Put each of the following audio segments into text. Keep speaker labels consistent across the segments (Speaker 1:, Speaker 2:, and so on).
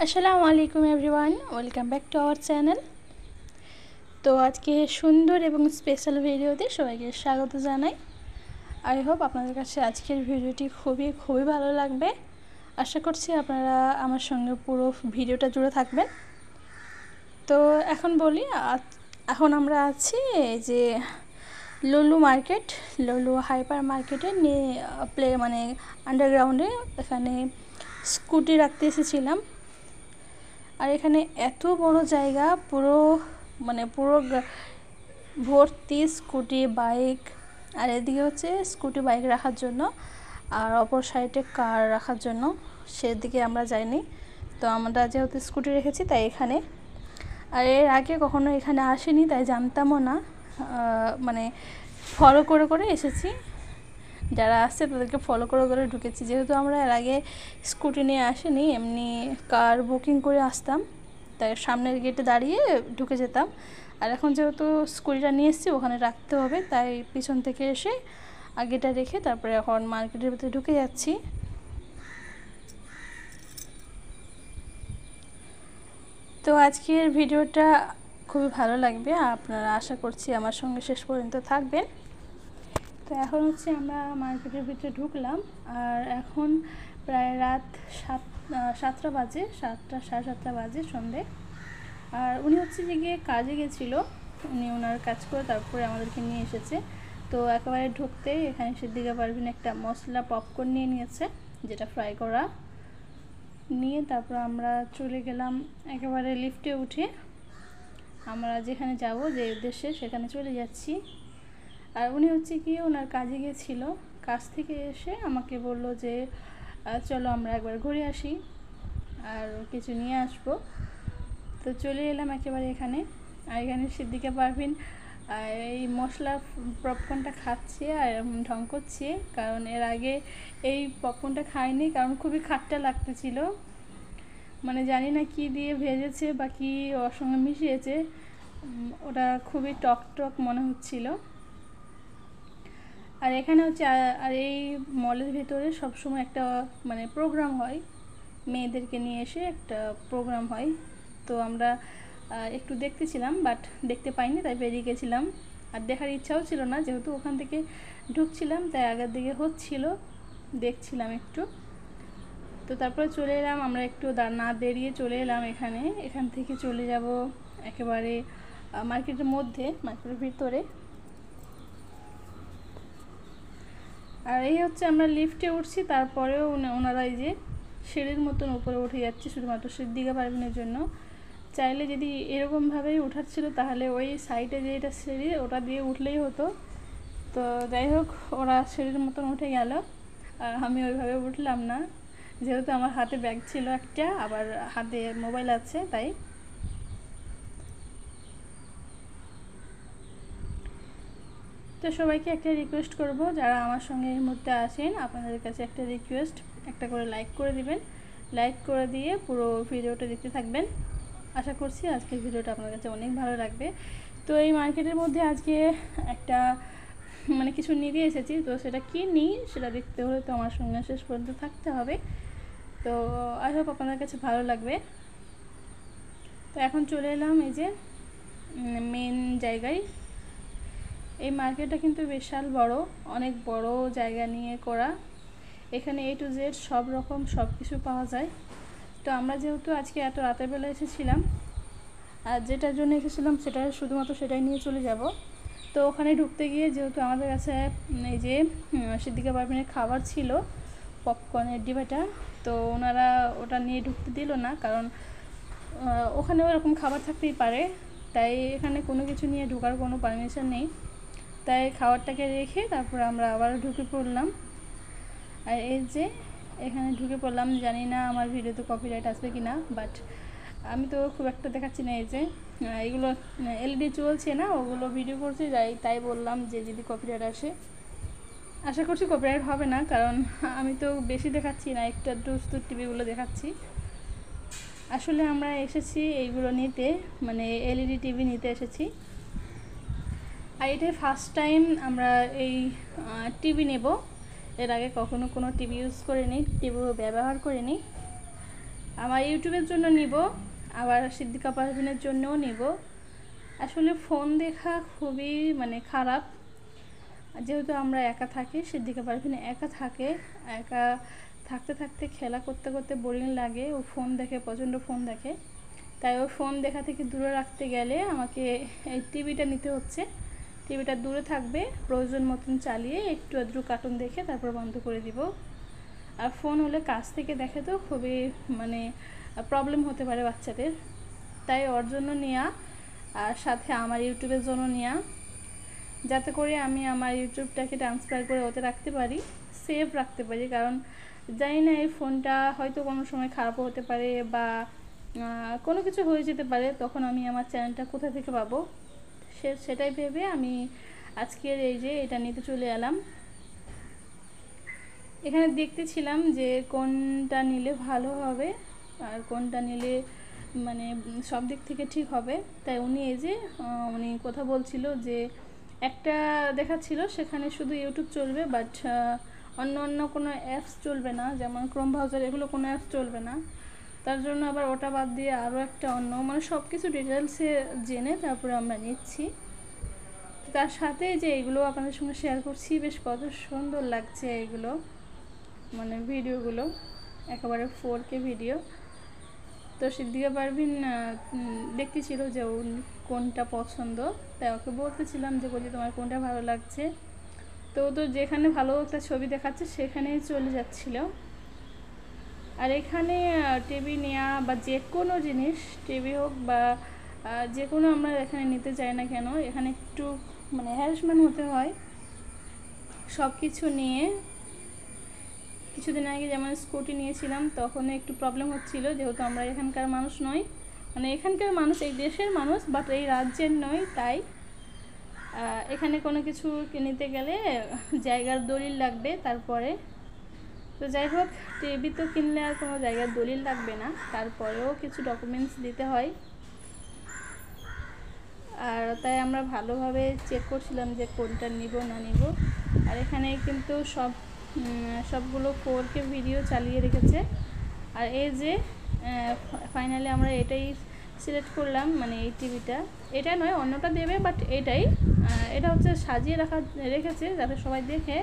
Speaker 1: আসসালামু আলাইকুম everyone, welcome back to our channel. তো আজকে সুন্দর এবং স্পেশাল ভিডিওতে সবাইকে স্বাগত জানাই। আই হোপ আপনাদের কাছে আজকের ভিডিওটি খুবই ভালো লাগবে। আশা করছি আপনারা আমার সঙ্গে পুরো ভিডিওটা জুড়ে থাকবেন। তো এখন বলি, এখন আমরা আছি এই যে লুলু মার্কেট, লুলু হাইপার মার্কেটে মানে আন্ডারগ্রাউন্ডে। এখানে স্কুটি রাখতে এসেছিলাম। আর এখানে এত বড় জায়গা, পুরো ভর্তি স্কুটি বাইক। আর এদিকে হচ্ছে স্কুটি বাইক রাখার জন্য, আর অপর সাইডে কার রাখার জন্য। সেদিকে আমরা যাইনি, তো আমরা যেহেতু স্কুটি রেখেছি তাই এখানে। আর এর আগে কখনো এখানে আসিনি, তাই জানতামও না। মানে ফলো করে এসেছি, যারা আসছে তাদেরকে ফলো করে ঢুকেছি। যেহেতু আমরা এর আগে স্কুটি নিয়ে আসিনি, এমনি কার বুকিং করে আসতাম, তাই সামনের গেটে দাঁড়িয়ে ঢুকে যেতাম। আর এখন যেহেতু স্কুটিটা নিয়ে এসেছি, ওখানে রাখতে হবে, তাই পিছন থেকে এসে আগেটা রেখে তারপরে এখন মার্কেটের ভিতরে ঢুকে যাচ্ছি। তো আজকের ভিডিওটা খুবই ভালো লাগবে, আপনারা আশা করছি আমার সঙ্গে শেষ পর্যন্ত থাকবেন। তো এখন হচ্ছে আমরা মার্কেটের ভিতরে ঢুকলাম, আর এখন প্রায় রাত 7টা বাজে, 7টা সাড়ে 7টা বাজে সন্ধে। আর উনি হচ্ছে যে গিয়ে কাজে গেছিলো, উনি ওনার কাজ করে তারপরে আমাদেরকে নিয়ে এসেছে। তো একেবারে ঢুকতে এখানে সিদ্দিকা পারভিন একটা মশলা পপকর্ন নিয়ে নিয়েছে, যেটা ফ্রাই করা। নিয়ে তারপর আমরা চলে গেলাম একেবারে লিফটে উঠে। আমরা যেখানে যাব, যে উদ্দেশ্যে, সেখানে চলে যাচ্ছি। আর উনি হচ্ছে কি ওনার কাজে গিয়েছিল, কাজ থেকে এসে আমাকে বলল যে চলো আমরা একবার ঘুরে আসি আর কিছু নিয়ে আসবো। তো চলে এলাম একেবারে এখানে। আর এখানে সিদ্দিকা পারভিন এই মশলা পপকর্নটা খাচ্ছে আর ঢং করছে, কারণ এর আগে এই পপকর্নটা খায়নি, কারণ খুবই খাট্টা লাগতেছিল। মানে জানি না কি দিয়ে ভেজেছে বা কি ওর সঙ্গে মিশিয়েছে, ওটা খুবই টক মনে হচ্ছিল। আর এখানে হচ্ছে আর এই মলের ভিতরে সবসময় একটা মানে প্রোগ্রাম হয়, মেয়েদেরকে নিয়ে এসে একটা প্রোগ্রাম হয়। তো আমরা একটু দেখতেছিলাম, বাট দেখতে পাইনি, তাই বেরিয়ে গেছিলাম। আর দেখার ইচ্ছাও ছিল না, যেহেতু ওখান থেকে ঢুকছিলাম, তাই আগের দিকে হচ্ছিল, দেখছিলাম একটু। তো তারপরে চলে এলাম আমরা, একটু না দেরিয়ে চলে এলাম এখান থেকে চলে যাব একেবারে মার্কেটের মধ্যে, মার্কেটের ভিতরে। আর এই হচ্ছে আমরা লিফটে উঠছি, তারপরেও ওনারা এই যে সিঁড়ির মতন উপরে উঠে যাচ্ছে শুধুমাত্র সিদ্দিকা পারভিনের জন্য। চাইলে যদি এরকমভাবেই ওঠার ছিল, তাহলে ওই সাইডে যে এটা সিঁড়ি, ওটা দিয়ে উঠলেই হতো। তো যাই হোক, ওরা সিঁড়ির মতন উঠে গেল, আর আমি ওইভাবে উঠলাম না, যেহেতু আমার হাতে ব্যাগ ছিল একটা, আবার হাতে মোবাইল আছে, তাই। তো সবাইকে একটা রিকোয়েস্ট করব, যারা আমার সঙ্গে এই মুহূর্তে আসেন, আপনাদের কাছে একটা রিকোয়েস্ট, একটা করে লাইক করে দিবেন। লাইক করে দিয়ে পুরো ভিডিওটা দেখতে থাকবেন। আশা করছি আজকের ভিডিওটা আপনার কাছে অনেক ভালো লাগবে। তো এই মার্কেটের মধ্যে আজকে একটা মানে কিছু নিতে এসেছি, তো সেটা কি নিই সেটা দেখতে হলে তো আমার সঙ্গে শেষ পর্যন্ত থাকতে হবে। তো আই হোপ আপনাদের কাছে ভালো লাগবে। তো এখন চলে এলাম এই যে মেন জায়গায়। এই মার্কেটটা কিন্তু বিশাল বড়, অনেক বড় জায়গা নিয়ে করা। এখানে A to Z সব রকম সব কিছু পাওয়া যায়। তো আমরা যেহেতু আজকে এত রাতের বেলা এসেছিলাম, আর যেটার জন্য এসেছিলাম সেটা শুধুমাত্র সেটাই নিয়ে চলে যাব। তো ওখানে ঢুকতে গিয়ে যেহেতু আমাদের কাছে এই যে সিদ্দিকা পারভিনের খাবার ছিল, পপকর্নের ডিবাটা, তো ওনারা ওটা নিয়ে ঢুকতে দিল না, কারণ ওখানে ওরকম খাবার থাকতেই পারে, তাই এখানে কোনো কিছু নিয়ে ঢোকার কোনো পারমিশন নেই। তাই খাবারটাকে রেখে তারপর আমরা আবার ঢুকে পড়লাম। আর এই যে এখানে ঢুকে পড়লাম, জানি না আমার ভিডিওতে কপিরাইট আসবে কি না, বাট আমি তো খুব একটা দেখাচ্ছি না। এই যে এগুলো LED চলছে না, ওগুলো ভিডিও করতে যাই, তাই বললাম যে যদি কপিরাইট আসে। আশা করছি কপিরাইট হবে না, কারণ আমি তো বেশি দেখাচ্ছি না, একটু টিভিগুলো দেখাচ্ছি। আসলে আমরা এসেছি এইগুলো নিতে, মানে LED টিভি নিতে এসেছি। আর এটাই ফার্স্ট টাইম আমরা এই টিভি নেব। এর আগে কখনো কোনো টিভি ইউজ করিনি, টিভি ব্যবহার করিনি। আমার ইউটিউবের জন্য নিব, আবার সিদ্দিকা পারভিনের জন্যও নিব। আসলে ফোন দেখা খুবই মানে খারাপ, যেহেতু আমরা একা থাকি, সিদ্দিকা পারভিন একা থাকে, একা থাকতে থাকতে খেলা করতে করতে বোরিং লাগে, ও ফোন দেখে, প্রচণ্ড ফোন দেখে। তাই ও ফোন দেখা থেকে দূরে রাখতে গেলে আমাকে এই টিভিটা নিতে হচ্ছে। টিভিটা দূরে থাকবে, প্রয়োজন মতন চালিয়ে একটু আধটু কার্টুন দেখে তারপর বন্ধ করে দিব। আর ফোন হলে কাছ থেকে দেখে তো খুবই মানে প্রবলেম হতে পারে বাচ্চাদের, তাই ওর জন্য নেওয়া, আর সাথে আমার ইউটিউবের জন্য নেওয়া, যাতে করে আমি আমার ইউটিউবটাকে ট্রান্সফার করে ওতে রাখতে পারি, সেভ রাখতে পারি। কারণ জানি না এই ফোনটা হয়তো কোনো সময় খারাপও হতে পারে বা কোনো কিছু হয়ে যেতে পারে, তখন আমি আমার চ্যানেলটা কোথা থেকে পাবো, সেটাই ভেবে আমি আজকের এই যে এটা নিতে চলে এলাম। এখানে দেখতেছিলাম যে কোনটা নিলে ভালো হবে আর কোনটা নিলে মানে সব দিক থেকে ঠিক হবে। তাই উনি এই যে উনি কথা বলছিল যে একটা দেখাচ্ছিল সেখানে শুধু ইউটিউব চলবে, বাট অন্য কোনো অ্যাপস চলবে না, যেমন ক্রোম ব্রাউজার, এগুলো কোনো অ্যাপস চলবে না। তার জন্য আবার ওটা বাদ দিয়ে আরও একটা অন্য, মানে সব কিছু ডিটেলসে জেনে তারপরে আমরা নিচ্ছি। তার সাথে যে এগুলো আপনাদের সঙ্গে শেয়ার করছি, বেশ কত সুন্দর লাগছে এগুলো, মানে ভিডিওগুলো একেবারে 4K ভিডিও। তো সিদ্দিকা পারভিন দেখতেছিল যে কোনটা পছন্দ, তাই ওকে বলতেছিলাম যে বলি তোমার কোনটা ভালো লাগছে। তো তো যেখানে ভালো একটা ছবি দেখাচ্ছে সেখানেই চলে যাচ্ছিল। আর এখানে টিভি নেওয়া বা যে কোনো জিনিস, টিভি হোক বা যে কোনো আমরা এখানে নিতে চাই না কেন, এখানে একটু মানে হ্যারাসমেন্ট হতে হয় সব কিছু নিয়ে। কিছুদিন আগে যেমন স্কুটি নিয়েছিলাম, তখন একটু প্রবলেম হচ্ছিল, যেহেতু আমরা এখানকার মানুষ নই, মানে এখানকার মানুষ, এই দেশের মানুষ, বাট এই রাজ্যের নয়। তাই এখানে কোনো কিছু নিতে গেলে জায়গার দলিল লাগবে তারপরে। তো যাই হোক, টিভি তো কিনলে আর কোনো জায়গার দলিল লাগবে না, তারপরেও কিছু ডকুমেন্টস দিতে হয়। আর তাই আমরা ভালোভাবে চেক করছিলাম যে কোনটা নিব না নিব। আর এখানে কিন্তু সবগুলো 4K ভিডিও চালিয়ে রেখেছে। আর এই যে ফাইনালি আমরা এটাই সিলেক্ট করলাম, মানে এই টিভিটা, এটা নয় অন্যটা দেবে, বাট এটা হচ্ছে সাজিয়ে রেখেছে যাতে সবাই দেখে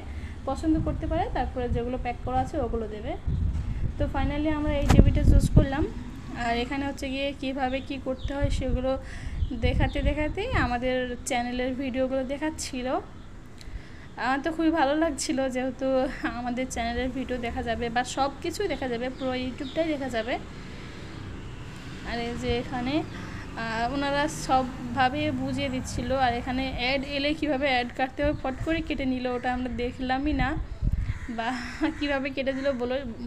Speaker 1: পছন্দ করতে পারে, তারপরে যেগুলো প্যাক করা আছে ওগুলো দেবে। তো ফাইনালি আমরা এই টিভিটা চুজ করলাম। আর এখানে হচ্ছে গিয়ে কীভাবে কি করতে হয় সেগুলো দেখাতেই আমাদের চ্যানেলের ভিডিওগুলো দেখাচ্ছিল। আমার তো খুবই ভালো লাগছিল, যেহেতু আমাদের চ্যানেলের ভিডিও দেখা যাবে বা সব কিছুই দেখা যাবে, পুরো ইউটিউবটাই দেখা যাবে। আর এই যে এখানে ওনারা সবভাবে বুঝিয়ে দিচ্ছিল। আর এখানে অ্যাড এলে কীভাবে অ্যাড কাটতে হবে ফট করে কেটে নিল, ওটা আমরা দেখলামই না, বা কীভাবে কেটে দিল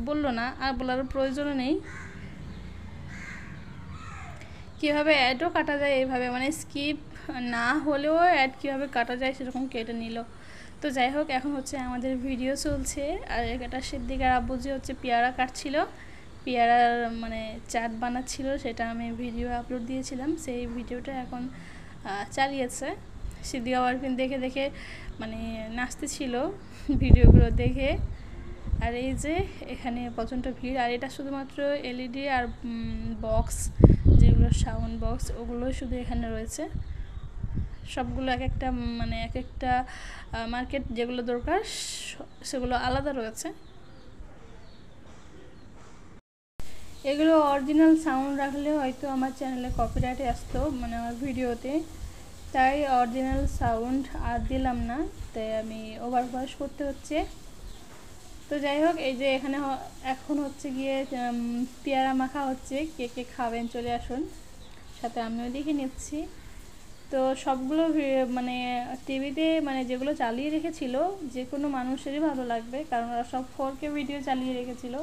Speaker 1: বললো না, আর বলার প্রয়োজনও নেই। কীভাবে অ্যাডও কাটা যায় এইভাবে, মানে স্কিপ না হলেও অ্যাড কীভাবে কাটা যায় সেরকম কেটে নিল। তো যাই হোক, এখন হচ্ছে আমাদের ভিডিও চলছে। আর এটা সিদ্দিকার আব্বুজি হচ্ছে পেয়ারা কাটছিল, পেয়ারার মানে চাট বানাচ্ছিল, সেটা আমি ভিডিও আপলোড দিয়েছিলাম, সেই ভিডিওটা এখন চালিয়েছে। সিদ্দিকা পারভিন দেখে দেখে মানে নাচতেছিল ভিডিওগুলো দেখে। আর এই যে এখানে প্রচণ্ড ভিড়, আর এটা শুধুমাত্র LED আর বক্স, যেগুলো সাউন্ড বক্স, ওগুলো শুধু এখানে রয়েছে। সবগুলো এক একটা মার্কেট যেগুলো দরকার সেগুলো আলাদা রয়েছে। এগুলো অরিজিনাল সাউন্ড রাখলে হয়তো আমার চ্যানেলে কপিরাইট আসতো, মানে আমার ভিডিওতে, তাই অরিজিনাল সাউন্ড আর দিলাম না, তাই আমি ওভার ভয়েস করতে হচ্ছে। তো যাই হোক, এই যে এখানে এখন হচ্ছে গিয়ে পেয়ারা মাখা হচ্ছে, কে কে খাবেন চলে আসুন, সাথে আমিও দেখে নিচ্ছি। তো সবগুলো মানে টিভিতে মানে যেগুলো চালিয়ে রেখেছিল যে কোনো মানুষেরই ভালো লাগবে, কারণ ওরা সব 4K ভিডিও চালিয়ে রেখেছিল,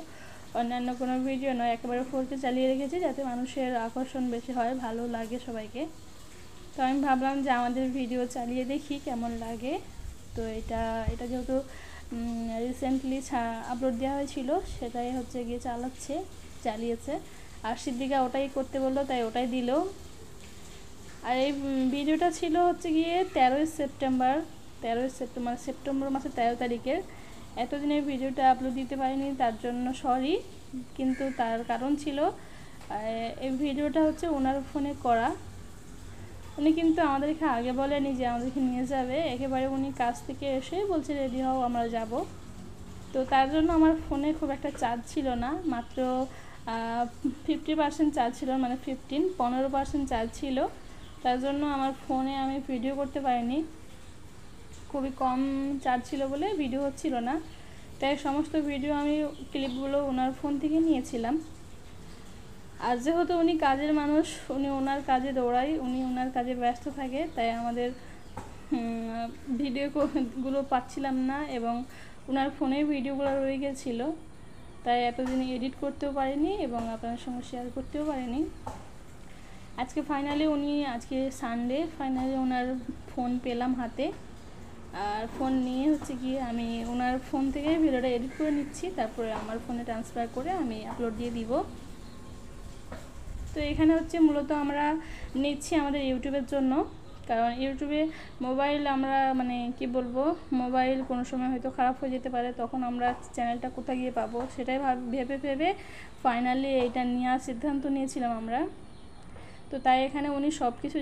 Speaker 1: অন্যান্য কোনো ভিডিও নয়, একেবারে 4K চালিয়ে রেখেছে যাতে মানুষের আকর্ষণ বেশি হয়, ভালো লাগে সবাইকে। তো আমি ভাবলাম যে আমাদের ভিডিও চালিয়ে দেখি কেমন লাগে। তো এটা যেহেতু রিসেন্টলি আপলোড দেওয়া হয়েছিল, সেটাই হচ্ছে গিয়ে চালিয়েছে। আর সিদ্দিকা ওটাই করতে বললো, তাই ওটাই দিল। আর এই ভিডিওটা ছিল হচ্ছে গিয়ে 13ই সেপ্টেম্বর, সেপ্টেম্বর মাসের 13 তারিখের। এতদিনের ভিডিওটা আপলোড দিতে পারিনি, তার জন্য সরি। কিন্তু তার কারণ ছিল এই ভিডিওটা হচ্ছে ওনার ফোনে করা। উনি কিন্তু আমাদেরকে আগে বলেনি যে আমাদেরকে নিয়ে যাবে, একেবারে উনি কাজ থেকে এসে বলছে রেডি হও আমরা যাব। তো তার জন্য আমার ফোনে খুব একটা চার্জ ছিল না, মাত্র 50% চার্জ ছিল, মানে 15% চার্জ ছিল। তার জন্য আমার ফোনে আমি ভিডিও করতে পারিনি, খুবই কম চার্জ ছিল বলে ভিডিও হচ্ছিল না। তাই সমস্ত ভিডিও আমি ক্লিপগুলো ওনার ফোন থেকে নিয়েছিলাম। আর যেহেতু উনি কাজের মানুষ, উনি ওনার কাজে দৌড়ায়, উনি ওনার কাজে ব্যস্ত থাকে, তাই আমাদের ভিডিওগুলো পাচ্ছিলাম না এবং ওনার ফোনে ভিডিওগুলো রয়ে গেছিলো, তাই এতদিন এডিট করতেও পারিনি এবং আপনার সঙ্গে শেয়ার করতেও পারিনি। আজকে ফাইনালি আজকে সানডে, ফাইনালি ওনার ফোন পেলাম হাতে। আর ফোন নিয়ে হচ্ছে গিয়ে আমি ওনার ফোন থেকে ভিডিওটা এডিট করে নিচ্ছি, তারপরে আমার ফোনে ট্রান্সফার করে আমি আপলোড দিয়ে দিব। তো এখানে হচ্ছে মূলত আমরা নিচ্ছি আমাদের ইউটিউবের জন্য, কারণ ইউটিউবে মোবাইল আমরা মানে কি বলবো, মোবাইল কোনো সময় হয়তো খারাপ হয়ে যেতে পারে, তখন আমরা চ্যানেলটা কোথায় গিয়ে পাবো সেটাই ভেবে ফাইনালি এইটা নেওয়ার সিদ্ধান্ত নিয়েছিলাম আমরা। তো তাই এখানে উনি সব কিছু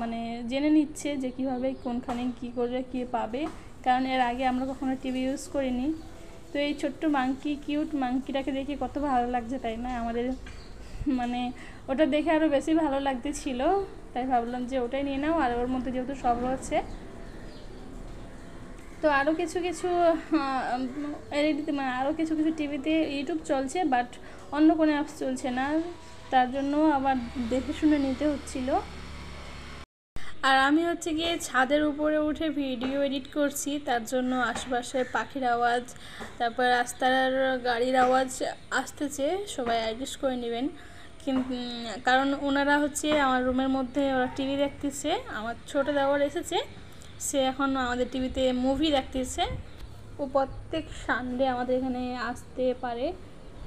Speaker 1: মানে জেনে নিচ্ছে যে কীভাবে কোনখানে কী করলে কী পাবে, কারণ এর আগে আমরা কখনো টিভি ইউজ করিনি। তো এই ছোট্ট কিউট মাংকিটাকে দেখে কত ভালো লাগছে, তাই না? আমাদের মানে ওটা দেখে আরও বেশি ভালো লাগতেছিল, তাই ভাবলাম যে ওটাই নিয়ে নাও। আর ওর মধ্যে যেহেতু সব রয়েছে, তো আরও কিছু মানে আরও কিছু টিভিতে ইউটিউব চলছে, বাট অন্য কোনো অ্যাপস চলছে না, তার জন্য আবার দেখে শুনে নিতে হচ্ছিল। আর আমি হচ্ছে গিয়ে ছাদের উপরে উঠে ভিডিও এডিট করছি, তার জন্য আশেপাশে পাখির আওয়াজ, তারপর রাস্তার গাড়ির আওয়াজ আসতেছে, সবাই অ্যাডজাস্ট করে নেবেন। কিন্তু কারণ ওনারা হচ্ছে আমার রুমের মধ্যে ওরা টিভি দেখতেছে, আমার ছোটো দেওয়ার এসেছে, সে এখন আমাদের টিভিতে মুভি দেখতেছে। ও প্রত্যেক সানডে আমাদের এখানে আসতে পারে,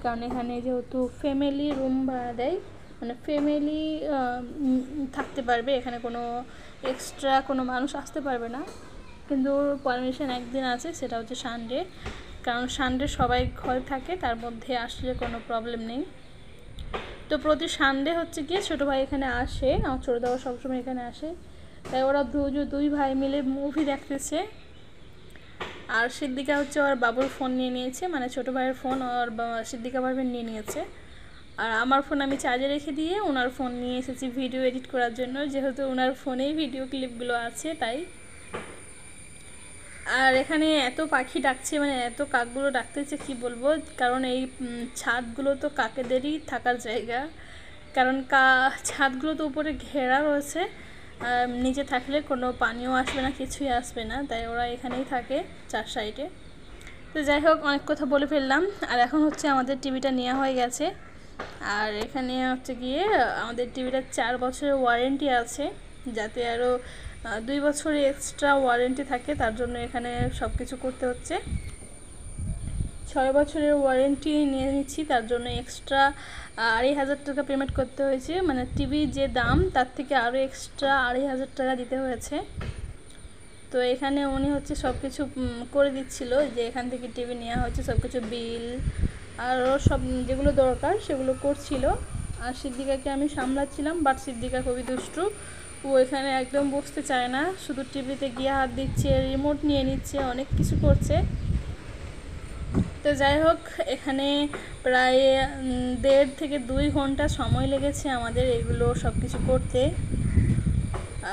Speaker 1: কারণ এখানে যেহেতু ফ্যামিলি রুম ভাড়া দেয়, মানে ফ্যামিলি থাকতে পারবে, এখানে কোনো এক্সট্রা কোনো মানুষ আসতে পারবে না। কিন্তু পারমিশন একদিন আছে, সেটা হচ্ছে সানডে, কারণ সানডে সবাই ঘরে থাকে, তার মধ্যে আসলে কোনো প্রবলেম নেই। তো প্রতি সানডে হচ্ছে গিয়ে ছোটো ভাই এখানে আসে, আমার ছোটো দাদা সবসময় এখানে আসে, তাই ওরা দুই ভাই মিলে মুভি দেখতেছে। আর সিদ্দিকা হচ্ছে ওর বাবুর ফোন নিয়ে নিয়েছে, মানে ছোটো ভাইয়ের ফোন ওর সিদ্দিকা ভাইয়ের নিয়ে নিয়েছে। আর আমার ফোন আমি চার্জে রেখে দিয়ে ওনার ফোন নিয়ে এসেছি ভিডিও এডিট করার জন্য, যেহেতু ওনার ফোনেই ভিডিও ক্লিপগুলো আছে তাই। আর এখানে এত পাখি ডাকছে, মানে এত কাকগুলো ডাকতেছে কি বলবো, কারণ এই ছাদগুলো তো কাকেদেরই থাকার জায়গা, কারণ ছাদগুলো তো উপরে ঘেরা রয়েছে, নিচে থাকলে কোনো পানিও আসবে না, কিছুই আসবে না, তাই ওরা এখানেই থাকে চার সাইডে। তো যাই হোক, অনেক কথা বলে ফেললাম। আর এখন হচ্ছে আমাদের টিভিটা নেওয়া হয়ে গেছে, আর এখানে হচ্ছে গিয়ে আমাদের টিভিটার 4 বছরের ওয়ারেন্টি আছে, যাতে আরও 2 বছরে এক্সট্রা ওয়ারেন্টি থাকে, তার জন্য এখানে সব কিছু করতে হচ্ছে। 6 বছরের ওয়ারেন্টি নিয়ে নিচ্ছি, তার জন্য এক্সট্রা 2,500 টাকা পেমেন্ট করতে হয়েছে, মানে টিভির যে দাম তার থেকে আরও এক্সট্রা 2,500 টাকা দিতে হয়েছে। তো এখানে উনি হচ্ছে সব কিছু করে দিচ্ছিল, যে এখান থেকে টিভি নেওয়া হচ্ছে, সব কিছু বিল আরও সব যেগুলো দরকার সেগুলো করছিল। আর সিদ্দিকাকে আমি সামলাচ্ছিলাম, বাট সিদ্দিকা খুবই দুষ্টু, ও এখানে একদম বসতে চায় না, শুধু টিভিতে গিয়ে হাত দিচ্ছে, রিমোট নিয়ে নিচ্ছে, অনেক কিছু করছে। তো যাই হোক, এখানে প্রায় 1.5 থেকে 2 ঘন্টা সময় লেগেছে আমাদের এগুলো সব কিছু করতে।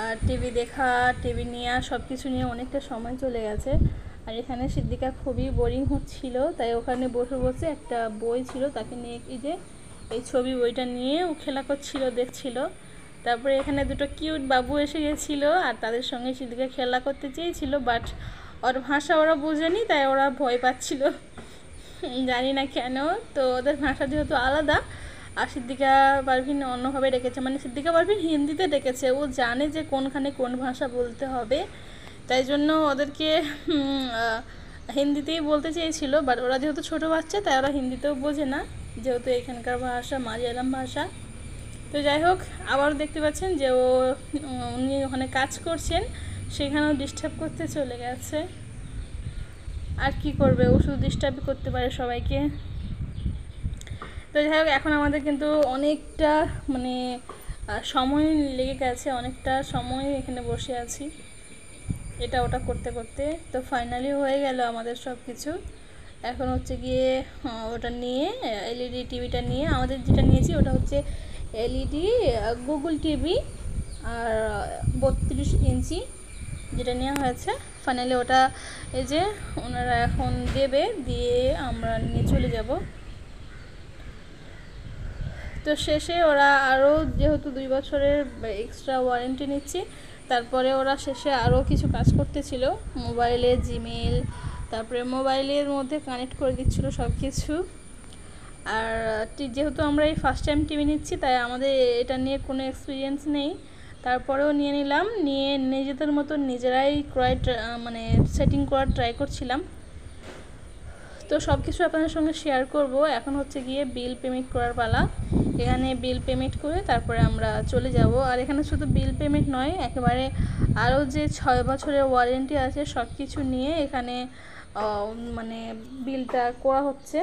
Speaker 1: আর টিভি দেখা, টিভি নেওয়া, সব কিছু নিয়ে অনেকটা সময় চলে গেছে। আর এখানে সিদ্দিকা খুবই বোরিং হচ্ছিল, তাই ওখানে বসে বসে একটা বই ছিল তাকে নিয়ে এই ছবি বইটা নিয়ে ও খেলা করছিল, দেখছিল। তারপরে এখানে দুটো কিউট বাবু এসে গেছিলো, আর তাদের সঙ্গে সিদ্দিকা খেলা করতে চেয়েছিল, বাট ওর ভাষা ওরা বোঝেনি, তাই ওরা ভয় পাচ্ছিল, জানি না কেন। তো ওদের ভাষা যেহেতু আলাদা, আর সিদ্দিকা পারভিন অন্যভাবে ডেকেছে, মানে সিদ্দিকা পারভিন হিন্দিতে ডেকেছে, ও জানে যে কোনখানে কোন ভাষা বলতে হবে, তাই জন্য ওদেরকে হিন্দিতেই বলতে চেয়েছিল, বাট ওরা যেহেতু ছোটো বাচ্চা, তাই ওরা হিন্দিতেও বোঝে না, যেহেতু এখানকার ভাষা মালয়ালাম ভাষা। তো যাই হোক, আবারও দেখতে পাচ্ছেন যে উনি ওখানে কাজ করছেন, সেখানেও ডিস্টার্ব করতে চলে গেছে। আর কি করবে, ও শুধু ডিস্টার্বই করতে পারে সবাইকে। তো যাই হোক, এখন আমাদের কিন্তু অনেকটা মানে সময় লেগে গেছে, অনেকটা সময় এখানে বসে আছি এটা ওটা করতে করতে। তো ফাইনালি হয়ে গেল আমাদের সব কিছু। এখন হচ্ছে গিয়ে ওটা নিয়ে এলইডি টিভিটা নিয়ে, আমাদের যেটা নিয়েছি ওটা হচ্ছে এলইডি গুগল টিভি আর 32 ইঞ্চি যেটা নেওয়া হয়েছে। ফাইনালি ওটা এই যে ওনারা এখন দেবে, দিয়ে আমরা নিয়ে চলে যাব। তো শেষে ওরা আরও যেহেতু 2 বছরের এক্সট্রা ওয়ারেন্টি নিচ্ছি, তারপরে ওরা শেষে আরও কিছু কাজ করতেছিল, মোবাইলে জিমেল, তারপরে মোবাইলের মধ্যে কানেক্ট করে দিচ্ছিলো সব কিছু। আর যেহেতু আমরা এই ফার্স্ট টাইম টিভি নিচ্ছি, তাই আমাদের এটা নিয়ে কোনো এক্সপিরিয়েন্স নেই, তারপরেও নিয়ে নিলাম, নিয়ে নিজেদের মতো নিজেরাই মানে সেটিং করার ট্রাই করছিলাম। তো সব কিছু আপনাদের সঙ্গে শেয়ার করব। এখন হচ্ছে গিয়ে বিল পেমেন্ট করার পালা। এখানে বিল পেমেন্ট করে তারপরে আমরা চলে যাব। আর এখানে শুধু বিল পেমেন্ট নয়, একেবারে আরও যে 6 বছরের ওয়ারেন্টি আছে সব কিছু নিয়ে এখানে মানে বিলটা করা হচ্ছে।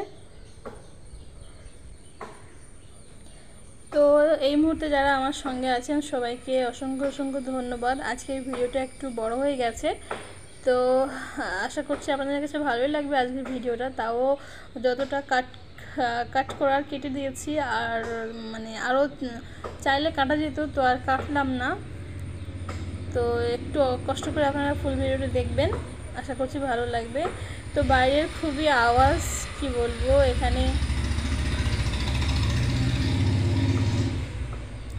Speaker 1: তো এই মুহূর্তে যারা আমার সঙ্গে আছেন সবাইকে অসংখ্য অসংখ্য ধন্যবাদ। আজকের ভিডিওটা একটু বড় হয়ে গেছে, তো আশা করছি আপনাদের কাছে ভালোই লাগবে আজকের ভিডিওটা। তাও যতটা কাট করার কেটে দিয়েছি, আর মানে আরও চাইলে কাটা যেত, তো আর কাটলাম না। তো একটু কষ্ট করে আপনারা ফুল ভিডিওটা দেখবেন, আশা করছি ভালো লাগবে। তো বাইরের খুবই আওয়াজ, কি বলবো, এখানে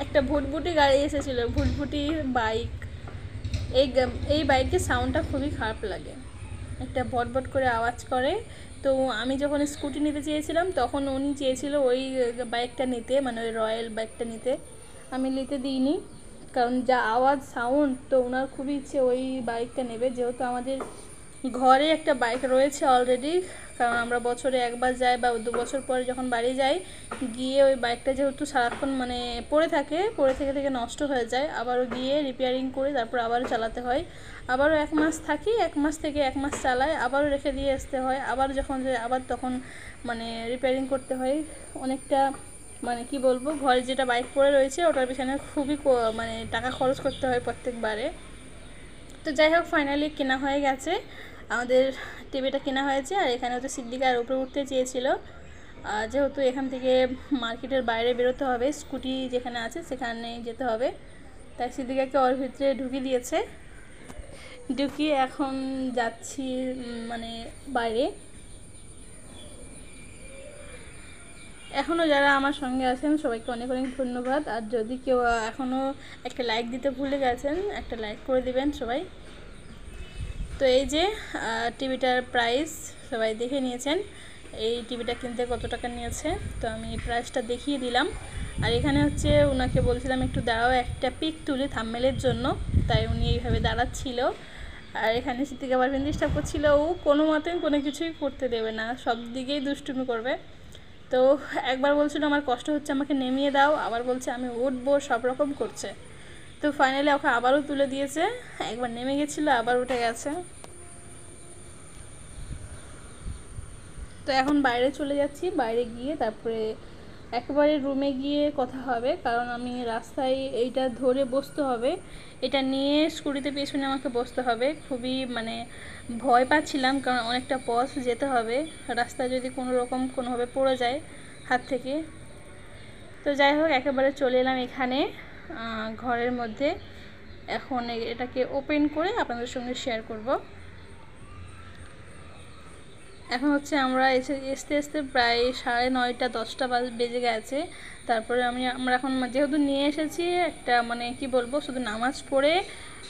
Speaker 1: একটা ভুটভুটি গাড়ি এসেছিলো, ভুটভুটি বাইক। এই বাইকের সাউন্ডটা খুবই খারাপ লাগে, একটা বটবট করে আওয়াজ করে। তো আমি যখন স্কুটি নিতে চেয়েছিলাম তখন উনি চেয়েছিল ওই বাইকটা নিতে, মানে ওই রয়্যাল বাইকটা নিতে। আমি নিতে দিইনি, কারণ যা আওয়াজ সাউন্ড, তো ওনার খুবই ইচ্ছে ওই বাইকটা নেবে। যেহেতু আমাদের ঘরে একটা বাইক রয়েছে অলরেডি, কারণ আমরা বছরে একবার যাই বা 2 বছর পরে যখন বাড়ি যাই, গিয়ে ওই বাইকটা যেহেতু সারাক্ষণ মানে পড়ে থেকে নষ্ট হয়ে যায়, আবারও গিয়ে রিপেয়ারিং করে তারপর আবারও চালাতে হয়। আবারও 1 মাস থাকি, 1 মাস থেকে 1 মাস চালায়, আবারও রেখে দিয়ে আসতে হয়, আবার যখন যায় আবার তখন মানে রিপেয়ারিং করতে হয়। অনেকটা মানে কি বলবো, ঘরে যেটা বাইক পড়ে রয়েছে ওটার পিছনে খুবই মানে টাকা খরচ করতে হয় প্রত্যেকবারে। তো যাই হোক, ফাইনালি কেনা হয়ে গেছে, আমাদের টিভিটা কেনা হয়েছে। আর এখানে হচ্ছে সিদ্দিকার উপরে উঠতে চেয়েছিল, যেহেতু এখান থেকে মার্কেটের বাইরে বেরোতে হবে, স্কুটি যেখানে আছে সেখানে যেতে হবে, তাই সিদ্দিকাকে ওর ভিতরে ঢুকিয়ে দিয়েছে। ঢুকিয়ে এখন যাচ্ছি মানে বাইরে। এখনও যারা আমার সঙ্গে আছেন সবাইকে অনেক অনেক ধন্যবাদ। আর যদি কেউ এখনও একটা লাইক দিতে ভুলে গেছেন, একটা লাইক করে দিবেন সবাই। তো এই যে টিভিটার প্রাইস সবাই দেখে নিয়েছেন, এই টিভিটা কিনতে কত টাকা নিয়েছে, তো আমি প্রাইসটা দেখিয়ে দিলাম। আর এখানে হচ্ছে ওনাকে বলছিলাম একটু দাঁড়াও, একটা পিক তুলি থাম্বনেলের জন্য, তাই উনি এইভাবে দাঁড়াচ্ছিল। আর এখানে সিদ্দিকা পারভিন ডিস্টার্ব করছিল, ও কোনো মতেই কোনো কিছুই করতে দেবে না, সব দিকেই দুষ্টুমি করবে। তো একবার বলছিল আমার কষ্ট হচ্ছে আমাকে নেমিয়ে দাও, আবার বলছে আমি উঠবো, সব রকম করছে। তো ফাইনালি ওকে আবারও তুলে দিয়েছে, একবার নেমে গেছিলো আবার উঠে গেছে। তো এখন বাইরে চলে যাচ্ছি, বাইরে গিয়ে তারপরে একেবারে রুমে গিয়ে কথা হবে, কারণ আমি রাস্তায় এইটা ধরে বসতে হবে, এটা নিয়ে স্কুটিতে পেছনে আমাকে বসতে হবে। খুবই মানে ভয় পাচ্ছিলাম, কারণ অনেকটা পথ যেতে হবে, রাস্তায় যদি কোনো রকম কোনোভাবে পড়ে যায় হাত থেকে। তো যাই হোক, একেবারে চলে এলাম এখানে ঘরের মধ্যে। এখন এটাকে ওপেন করে আপনাদের সঙ্গে শেয়ার করব। এখন হচ্ছে আমরা আসতে প্রায় 9:30 10টা বেজে গেছে। তারপরে আমরা এখন যেহেতু নিয়ে এসেছি একটা মানে কি বলবো, শুধু নামাজ পড়ে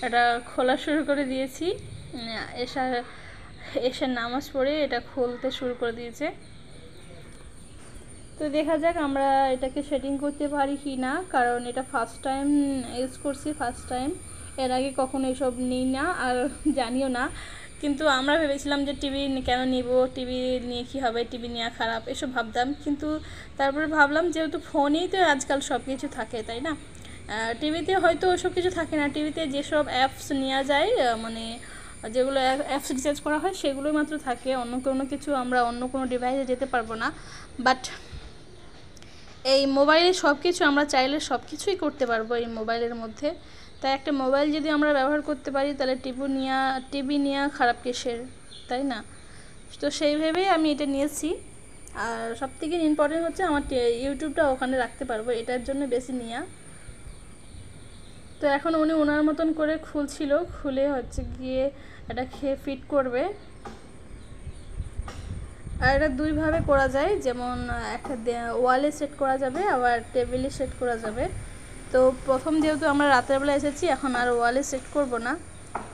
Speaker 1: এটা খোলা শুরু করে দিয়েছি। এসে নামাজ পড়ে এটা খুলতে শুরু করে দিয়েছে। তো দেখা যাক আমরা এটাকে সেটিং করতে পারি কি না, কারণ এটা ফার্স্ট টাইম ইউজ করছি, ফার্স্ট টাইম, এর আগে কখনো এসব নিই না আর জানিও না। কিন্তু আমরা ভেবেছিলাম যে টিভি কেন নিব, টিভি নিয়ে কী হবে, টিভি নেওয়া খারাপ, এসব ভাবতাম। কিন্তু তারপরে ভাবলাম যেহেতু ফোনেই তো আজকাল সব কিছু থাকে, তাই না, টিভিতে হয়তো ওসব কিছু থাকে না। টিভিতে যেসব অ্যাপস নেওয়া যায়, মানে যেগুলো অ্যাপস রিচার্জ করা হয় সেগুলোই মাত্র থাকে, অন্য কোনো কিছু আমরা অন্য কোনো ডিভাইসে যেতে পারবো না। বাট এই মোবাইলে সব কিছু আমরা চাইলে সব কিছুই করতে পারবো এই মোবাইলের মধ্যে। তাই একটা মোবাইল যদি আমরা ব্যবহার করতে পারি তাহলে টিভি নেওয়া খারাপ কিসের, তাই না? তো সেই ভেবেই আমি এটা নিয়েছি। আর সবথেকে ইম্পর্টেন্ট হচ্ছে আমার ইউটিউবটা ওখানে রাখতে পারবো, এটার জন্য বেশি নেওয়া। তো এখন উনি ওনার মতন করে খুলছিল, খুলে হচ্ছে গিয়ে এটা ফিট করবে। আর এটা দুইভাবে করা যায়, যেমন একটা ওয়ালে সেট করা যাবে, আবার টেবিলে সেট করা যাবে। তো প্রথম যেহেতু আমরা রাত্রেবেলা এসেছি, এখন আর ওয়ালে সেট করব না।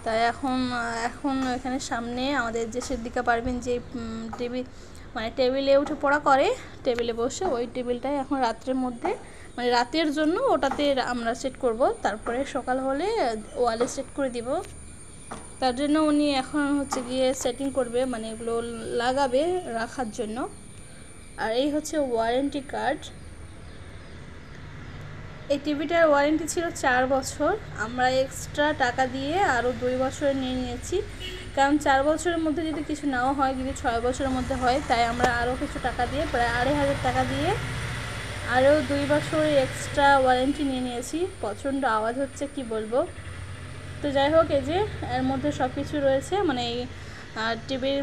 Speaker 1: তাই এখন এখানে সামনে আমাদের যে সিদ্দিকা পারভিন যে টেবিলে উঠে পড়া করে, টেবিলে বসে ওই টেবিলটাই এখন রাত্রের মধ্যে রাতের জন্য ওটাতে আমরা সেট করব। তারপরে সকাল হলে ওয়ালে সেট করে দিব। তার জন্য উনি এখন হচ্ছে গিয়ে সেটিং করবে, এগুলো লাগাবে রাখার জন্য। আর এই হচ্ছে ওয়ারেন্টি কার্ড। এই টিভিটার ওয়ারেন্টি ছিল 4 বছর, আমরা এক্সট্রা টাকা দিয়ে আরও 2 বছরের নিয়ে নিয়েছি। কারণ 4 বছরের মধ্যে যদি কিছু নাও হয়, যদি 6 বছরের মধ্যে হয়, তাই আমরা আরও কিছু টাকা দিয়ে প্রায় 2500 টাকা দিয়ে আরও 2 বছরের এক্সট্রা ওয়ারেন্টি নিয়ে নিয়েছি। প্রচণ্ড আওয়াজ হচ্ছে, কি বলবো। তো যাই হোক, এই যে এর মধ্যে সব কিছু রয়েছে, এই টিভির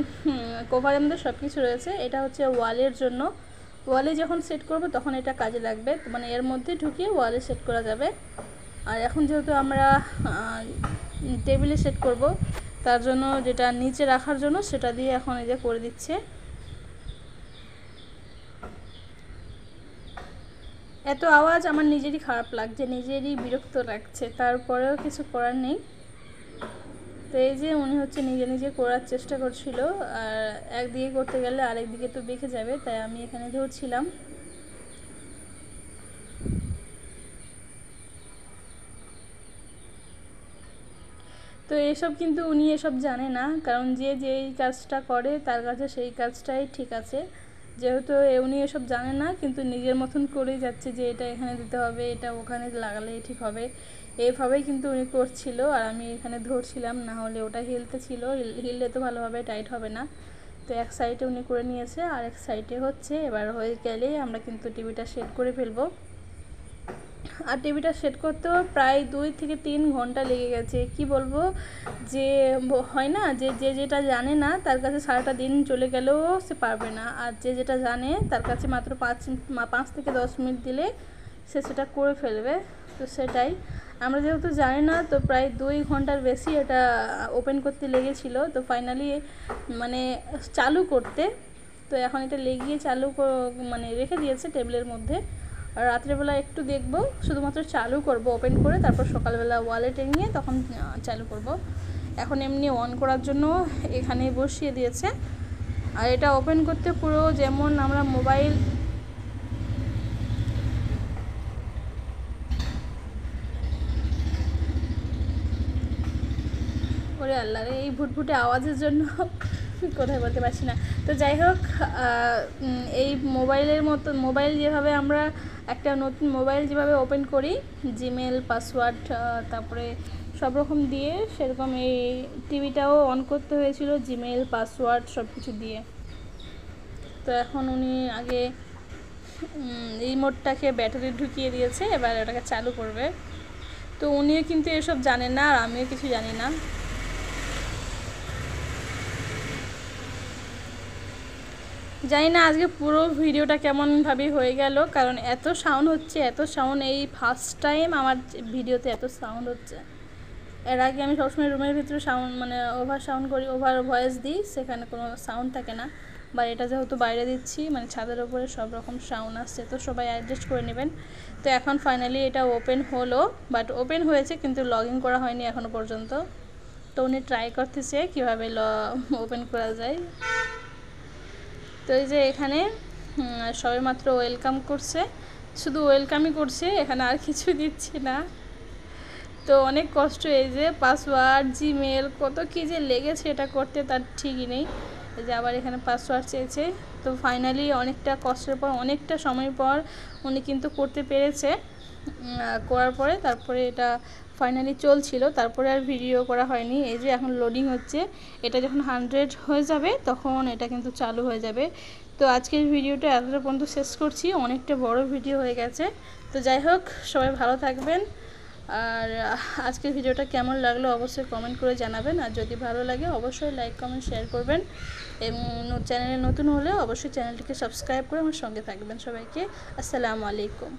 Speaker 1: কভারের মধ্যে সব কিছু রয়েছে। এটা হচ্ছে ওয়ালের জন্য, ওয়ালে যখন সেট করব তখন এটা কাজে লাগবে, এর মধ্যে ঢুকিয়ে ওয়ালে সেট করা যাবে। আর এখন যেহেতু আমরা টেবিলে সেট করব, তার জন্য যেটা নিচে রাখার জন্য সেটা দিয়ে এখন এই যে করে দিচ্ছে। এত আওয়াজ আমার নিজেরই খারাপ লাগছে, নিজেরই বিরক্ত লাগছে, তারপরেও কিছু করার নেই। তো এই যে উনি হচ্ছে নিজে নিজে করার চেষ্টা করছিল, আর একদিকে করতে গেলে আরেক দিকে তো বেঁকে যাবে, তাই আমি এখানে ধরছিলাম। তো এসব কিন্তু উনি এসব জানে না, কারণ যে যেই কাজটা করে তার কাছে সেই কাজটাই ঠিক আছে। যেহেতু উনি এসব জানে না, কিন্তু নিজের মতন করেই যাচ্ছে যে এটা এখানে দিতে হবে, এটা ওখানে লাগালেই ঠিক হবে, এইভাবেই কিন্তু উনি করছিল। আর আমি এখানে ধরছিলাম, না হলে ওটা হিলতে ছিল, হিললে তো ভালোভাবে টাইট হবে না। তো এক সাইডে উনি করে নিয়েছে, আর এক সাইডে হচ্ছে। এবার হয়ে গেলে আমরা কিন্তু টিভিটা সেট করে ফেলবো। আর টিভিটা সেট করতেও প্রায় 2 থেকে 3 ঘন্টা লেগে গেছে। কি বলবো, যে হয় না যে যেটা জানে না তার কাছে সারাটা দিন চলে গেলেও সে পারবে না, আর যে যেটা জানে তার কাছে মাত্র 5 থেকে 10 মিনিট দিলে সে সেটা করে ফেলবে। তো সেটাই, আমরা যেহেতু জানি না, তো প্রায় 2 ঘন্টার বেশি এটা ওপেন করতে লেগেছিল। তো ফাইনালি চালু করতে, তো এখন এটা লেগিয়ে চালু রেখে দিয়েছে টেবিলের মধ্যে। আর রাত্রেবেলা একটু দেখব, শুধুমাত্র চালু করব ওপেন করে, তারপর সকালবেলা ওয়ালে টেঙিয়ে তখন চালু করব। এখন এমনি অন করার জন্য এখানে বসিয়ে দিয়েছে। আর এটা ওপেন করতে পুরো যেমন আমরা মোবাইল, ওরে আল্লাহ রে, এই ভুটভুটে আওয়াজের জন্য কোথায় বলতে পারছি না। তো যাই হোক, এই মোবাইল যেভাবে আমরা একটা নতুন মোবাইল যেভাবে ওপেন করি, জিমেল, পাসওয়ার্ড, তারপরে সব রকম দিয়ে, সেরকম এই টিভিটাও অন করতে হয়েছিল জিমেল, পাসওয়ার্ড সব কিছু দিয়ে। তো এখন উনি আগে রিমোটটাকে ব্যাটারি ঢুকিয়ে দিয়েছে, এবার ওটাকে চালু করবে। তো উনিও কিন্তু এসব জানেন না, আর আমিও কিছু জানি না। জানি না আজকে পুরো ভিডিওটা কেমনভাবে হয়ে গেল, কারণ এত সাউন্ড হচ্ছে, এত সাউন্ড, এই ফার্স্ট টাইম আমার ভিডিওতে এত সাউন্ড হচ্ছে। এর আগে আমি সবসময় রুমের ভিতরে সাউন্ড ওভার সাউন্ড করি, ওভার ভয়েস দিই, সেখানে কোনো সাউন্ড থাকে না। বা এটা যেহেতু বাইরে দিচ্ছি, ছাদের ওপরে সব রকম সাউন্ড আসছে, তো সবাই অ্যাডজাস্ট করে নেবেন। তো এখন ফাইনালি এটা ওপেন হলো, বাট ওপেন হয়েছে কিন্তু লগ ইন করা হয়নি এখনও পর্যন্ত। তো উনি ট্রাই করতেছে কীভাবে ওপেন করা যায়। তো এই যে এখানে সবেমাত্র ওয়েলকাম করছে, শুধু ওয়েলকামই করছে, এখানে আর কিছু দিচ্ছে না। তো অনেক কষ্ট, এই যে পাসওয়ার্ড, জিমেল, কত কী যে লেগেছে এটা করতে তার ঠিকই নেই। এই যে আবার এখানে পাসওয়ার্ড চেয়েছে। তো ফাইনালি অনেকটা কষ্টের পর, অনেকটা সময় পর উনি কিন্তু করতে পেরেছে। করার পরে তারপরে এটা ফাইনালি চলছিল, তারপরে আর ভিডিও করা হয়নি। এই যে এখন লোডিং হচ্ছে, এটা যখন 100 হয়ে যাবে তখন এটা কিন্তু চালু হয়ে যাবে। তো আজকের ভিডিওটা এতটা পর্যন্ত শেষ করছি, অনেকটা বড় ভিডিও হয়ে গেছে। তো যাই হোক, সবাই ভালো থাকবেন। আর আজকের ভিডিওটা কেমন লাগলো অবশ্যই কমেন্ট করে জানাবেন। আর যদি ভালো লাগে অবশ্যই লাইক কমেন্ট শেয়ার করবেন এবং চ্যানেলে নতুন হলে অবশ্যই চ্যানেলটিকে সাবস্ক্রাইব করে আমার সঙ্গে থাকবেন। সবাইকে আসসালামু আলাইকুম।